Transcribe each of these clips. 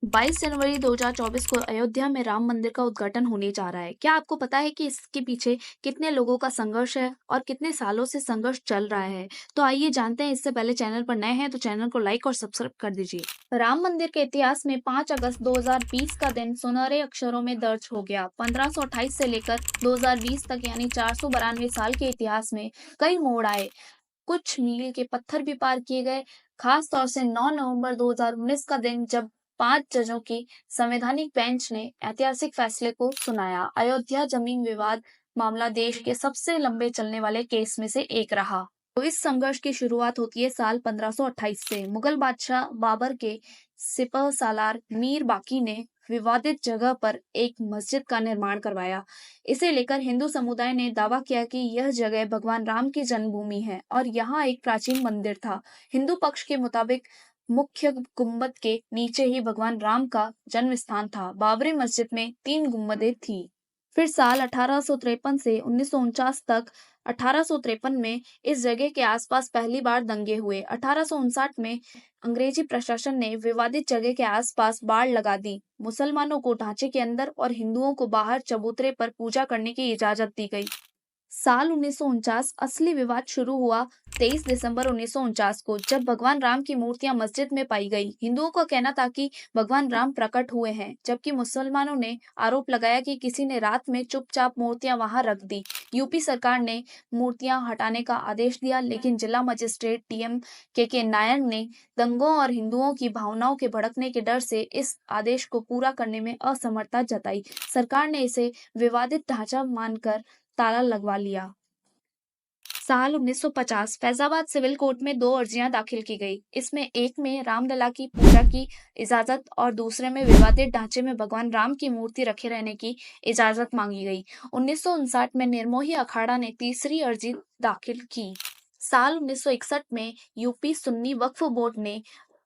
22 जनवरी 2024 को अयोध्या में राम मंदिर का उद्घाटन होने जा रहा है। क्या आपको पता है कि इसके पीछे कितने लोगों का संघर्ष है और कितने सालों से संघर्ष चल रहा है? तो आइए जानते हैं। इससे पहले चैनल पर नए हैं तो चैनल को लाइक और सब्सक्राइब कर दीजिए। राम मंदिर के इतिहास में 5 अगस्त 2020 का दिन सुनहरे अक्षरों में दर्ज हो गया। 1528 से लेकर 2020 तक यानी 492 साल के इतिहास में कई मोड़ आए। कुछ मील के पत्थर भी पार किए गए। खास तौर से 9 नवंबर 2019 का दिन, जब 5 जजों की संवैधानिक बेंच ने ऐतिहासिक फैसले को सुनाया। अयोध्या जमीन विवाद मामला देश के सबसे लंबे चलने वाले केस में से एक रहा। तो इस संघर्ष की शुरुआत होती है साल 1528 से। मुगल बादशाह बाबर के सिपह सालार मीर बाकी ने विवादित जगह पर एक मस्जिद का निर्माण करवाया। इसे लेकर हिंदू समुदाय ने दावा किया कि यह जगह भगवान राम की जन्मभूमि है और यहाँ एक प्राचीन मंदिर था। हिंदू पक्ष के मुताबिक मुख्य गुम्बद के नीचे ही भगवान राम का जन्म स्थान था। बाबरी मस्जिद में 3 गुम्बदें थी। फिर साल 1853 से 1949 तक 1853 में इस जगह के आसपास पहली बार दंगे हुए। 1859 में अंग्रेजी प्रशासन ने विवादित जगह के आसपास बाड़ लगा दी। मुसलमानों को ढांचे के अंदर और हिंदुओं को बाहर चबूतरे पर पूजा करने की इजाजत दी गई। साल 1949 असली विवाद शुरू हुआ 23 दिसंबर 1949 को, जब भगवान राम की मूर्तियां मस्जिद में पाई गई। हिंदुओं का कहना था कि भगवान राम प्रकट हुए हैं, जबकि मुसलमानों ने आरोप लगाया कि किसी ने रात में चुपचाप मूर्तियां वहां रख दी। यूपी सरकार ने मूर्तियां हटाने का आदेश दिया, लेकिन जिला मजिस्ट्रेट टीएम के नायर ने दंगों और हिंदुओं की भावनाओं के भड़कने के डर से इस आदेश को पूरा करने में असमर्थता जताई। सरकार ने इसे विवादित ढांचा मानकर ताला लगवा लिया। साल 1950 फैजाबाद सिविल कोर्ट में 2 अर्जियां दाखिल की गई। इसमें एक में रामलला की पूजा की इजाजत और दूसरे में विवादित ढांचे में भगवान राम की मूर्ति रखे रहने की इजाजत मांगी गई। 1959 में निर्मोही अखाड़ा ने तीसरी अर्जी दाखिल की। साल 1961 में यूपी सुन्नी वक्फ बोर्ड ने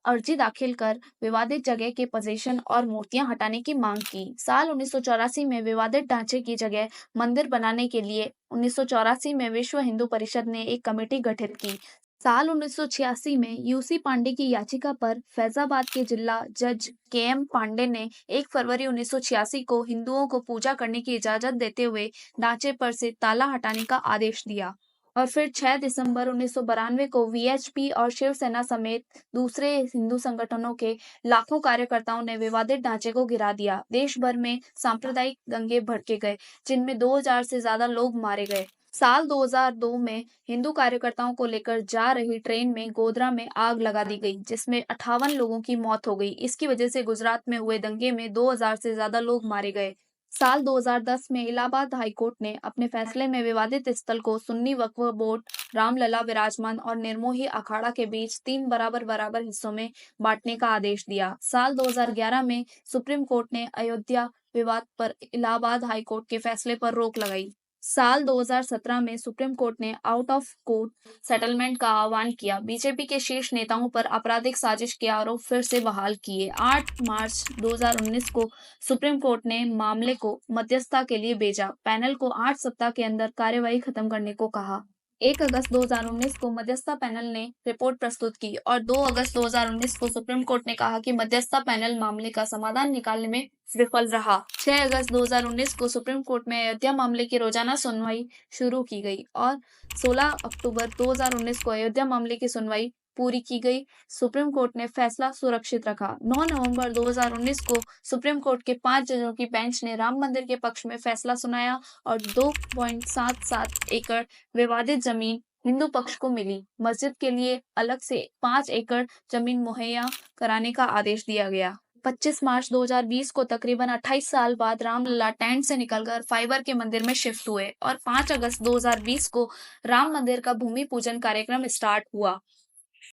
अर्जी दाखिल कर विवादित जगह के पोजीशन और मूर्तियां हटाने की मांग की। साल 1984 में विवादित ढांचे की जगह मंदिर बनाने के लिए 1984 में विश्व हिंदू परिषद ने एक कमेटी गठित की। साल 1986 में यूसी पांडे की याचिका पर फैजाबाद के जिला जज केएम पांडे ने 1 फरवरी 1986 को हिंदुओं को पूजा करने की इजाजत देते हुए ढांचे पर से ताला हटाने का आदेश दिया। और फिर 6 दिसंबर 1992 को वीएचपी और शिवसेना समेत दूसरे हिंदू संगठनों के लाखों कार्यकर्ताओं ने विवादित ढांचे को गिरा दिया। देश भर में सांप्रदायिक दंगे भड़के गए, जिनमें 2000 से ज्यादा लोग मारे गए। साल 2002 में हिंदू कार्यकर्ताओं को लेकर जा रही ट्रेन में गोधरा में आग लगा दी गई, जिसमें 58 लोगों की मौत हो गई। इसकी वजह से गुजरात में हुए दंगे में 2000 से ज्यादा लोग मारे गए। साल 2010 में इलाहाबाद हाईकोर्ट ने अपने फैसले में विवादित स्थल को सुन्नी वक्फ बोर्ड, रामलला विराजमान और निर्मोही अखाड़ा के बीच 3 बराबर बराबर हिस्सों में बांटने का आदेश दिया। साल 2011 में सुप्रीम कोर्ट ने अयोध्या विवाद पर इलाहाबाद हाईकोर्ट के फैसले पर रोक लगाई। साल 2017 में सुप्रीम कोर्ट ने आउट ऑफ कोर्ट सेटलमेंट का आह्वान किया। बीजेपी के शीर्ष नेताओं पर आपराधिक साजिश के आरोप फिर से बहाल किए। 8 मार्च 2019 को सुप्रीम कोर्ट ने मामले को मध्यस्थता के लिए भेजा। पैनल को 8 सप्ताह के अंदर कार्यवाही खत्म करने को कहा। 1 अगस्त 2019 को मध्यस्थता पैनल ने रिपोर्ट प्रस्तुत की और 2 अगस्त 2019 को सुप्रीम कोर्ट ने कहा कि मध्यस्थता पैनल मामले का समाधान निकालने में विफल रहा। 6 अगस्त 2019 को सुप्रीम कोर्ट में अयोध्या मामले की रोजाना सुनवाई शुरू की गई और 16 अक्टूबर 2019 को अयोध्या मामले की सुनवाई पूरी की गई। सुप्रीम कोर्ट ने फैसला सुरक्षित रखा। 9 नवंबर 2019 को सुप्रीम कोर्ट के 5 जजों की बेंच ने राम मंदिर के पक्ष में फैसला सुनाया और 2.77 एकड़ विवादित जमीन हिंदू पक्ष को मिली। मस्जिद के लिए अलग से 5 एकड़ जमीन मुहैया कराने का आदेश दिया गया। 25 मार्च 2020 को तकरीबन 28 साल बाद रामलला टेंट से निकलकर फाइबर के मंदिर में शिफ्ट हुए और 5 अगस्त 2020 को राम मंदिर का भूमि पूजन कार्यक्रम स्टार्ट हुआ।